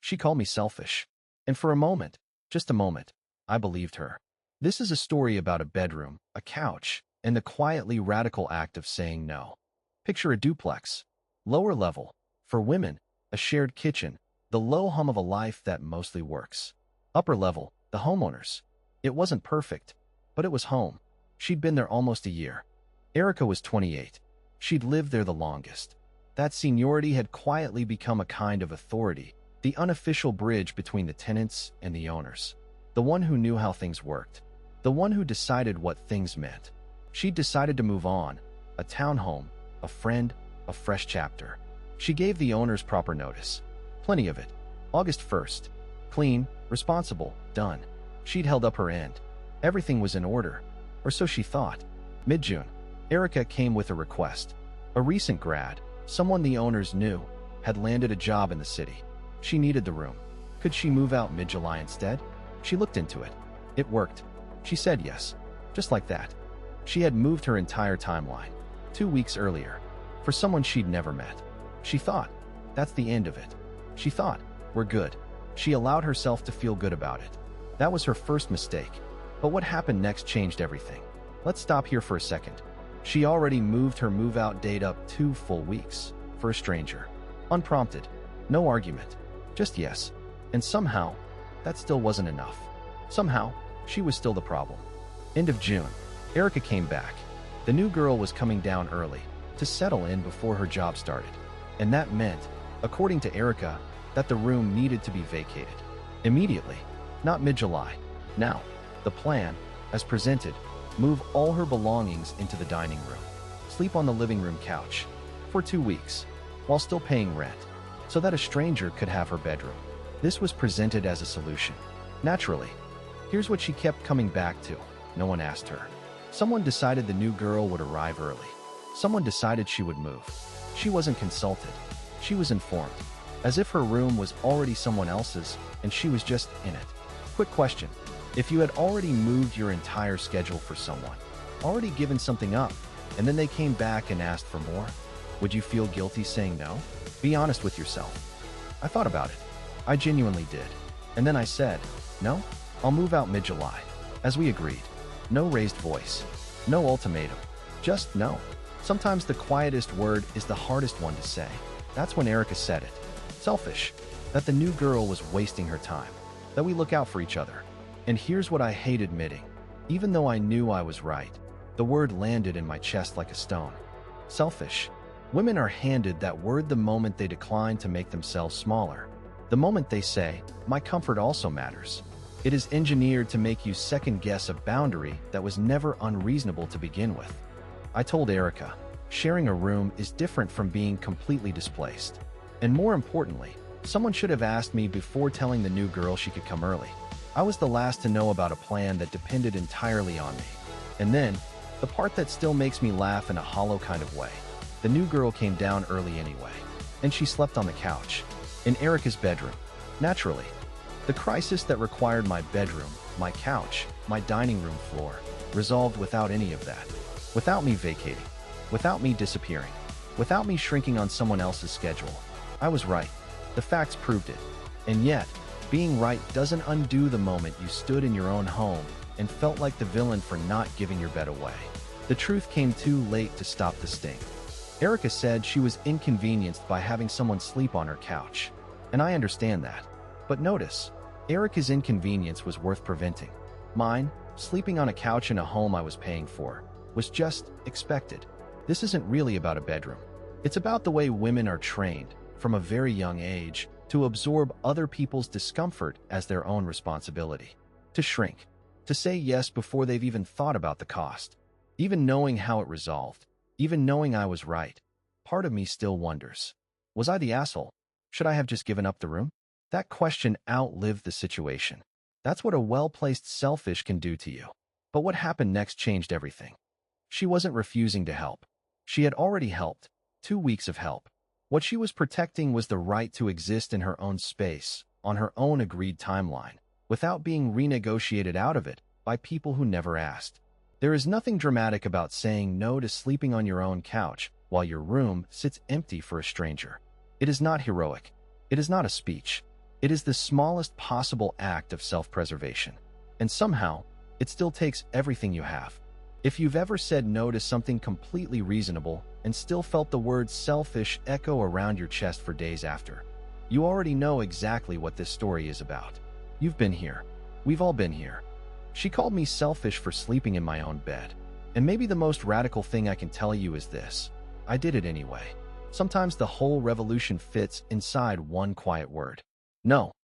She called me selfish. And for a moment, just a moment, I believed her. This is a story about a bedroom, a couch, and the quietly radical act of saying no. Picture a duplex. Lower level. For women, a shared kitchen, the low hum of a life that mostly works. Upper level, the homeowners. It wasn't perfect, but it was home. She'd been there almost a year. Erica was 28. She'd lived there the longest. That seniority had quietly become a kind of authority, the unofficial bridge between the tenants and the owners. The one who knew how things worked. The one who decided what things meant. She'd decided to move on. A townhome, a friend, a fresh chapter. She gave the owners proper notice. Plenty of it. August 1st. Clean, responsible, done. She'd held up her end. Everything was in order. Or so she thought. Mid-June, Erica came with a request. A recent grad, someone the owners knew, had landed a job in the city. She needed the room. Could she move out mid-July instead? She looked into it. It worked. She said yes. Just like that. She had moved her entire timeline. 2 weeks earlier. For someone she'd never met. She thought, that's the end of it. She thought, we're good. She allowed herself to feel good about it. That was her first mistake. But what happened next changed everything. Let's stop here for a second. She already moved her move-out date up 2 full weeks. For a stranger. Unprompted. No argument. Just yes. And somehow, that still wasn't enough. Somehow, she was still the problem. End of June. Erica came back. The new girl was coming down early, to settle in before her job started. And that meant, according to Erica, that the room needed to be vacated. Immediately. Not mid-July. Now, the plan, as presented, move all her belongings into the dining room. Sleep on the living room couch. For 2 weeks. While still paying rent. So that a stranger could have her bedroom. This was presented as a solution. Naturally. Here's what she kept coming back to. No one asked her. Someone decided the new girl would arrive early. Someone decided she would move. She wasn't consulted. She was informed. As if her room was already someone else's, and she was just in it. Quick question. If you had already moved your entire schedule for someone, already given something up, and then they came back and asked for more, would you feel guilty saying no? Be honest with yourself. I thought about it. I genuinely did. And then I said, no, I'll move out mid-July. As we agreed. No raised voice. No ultimatum. Just no. Sometimes the quietest word is the hardest one to say. That's when Erica said it. Selfish. That the new girl was wasting her time. That we look out for each other. And here's what I hate admitting. Even though I knew I was right, the word landed in my chest like a stone. Selfish. Women are handed that word the moment they decline to make themselves smaller. The moment they say, my comfort also matters. It is engineered to make you second-guess a boundary that was never unreasonable to begin with. I told Erica, sharing a room is different from being completely displaced. And more importantly, someone should have asked me before telling the new girl she could come early. I was the last to know about a plan that depended entirely on me. And then, the part that still makes me laugh in a hollow kind of way. The new girl came down early anyway. And she slept on the couch. In Erica's bedroom. Naturally. The crisis that required my bedroom, my couch, my dining room floor, resolved without any of that. Without me vacating. Without me disappearing. Without me shrinking on someone else's schedule. I was right. The facts proved it. And yet, being right doesn't undo the moment you stood in your own home and felt like the villain for not giving your bed away. The truth came too late to stop the sting. Erica said she was inconvenienced by having someone sleep on her couch. And I understand that. But notice, Erica's inconvenience was worth preventing. Mine, sleeping on a couch in a home I was paying for, was just expected. This isn't really about a bedroom. It's about the way women are trained, from a very young age, to absorb other people's discomfort as their own responsibility. To shrink. To say yes before they've even thought about the cost. Even knowing how it resolved. Even knowing I was right. Part of me still wonders. Was I the asshole? Should I have just given up the room? That question outlived the situation. That's what a well-placed selfish can do to you. But what happened next changed everything. She wasn't refusing to help. She had already helped. 2 weeks of help. What she was protecting was the right to exist in her own space, on her own agreed timeline, without being renegotiated out of it by people who never asked. There is nothing dramatic about saying no to sleeping on your own couch while your room sits empty for a stranger. It is not heroic. It is not a speech. It is the smallest possible act of self-preservation. And somehow, it still takes everything you have. If you've ever said no to something completely reasonable and still felt the word selfish echo around your chest for days after, you already know exactly what this story is about. You've been here. We've all been here. She called me selfish for sleeping in my own bed. And maybe the most radical thing I can tell you is this: I did it anyway. Sometimes the whole revolution fits inside one quiet word. No.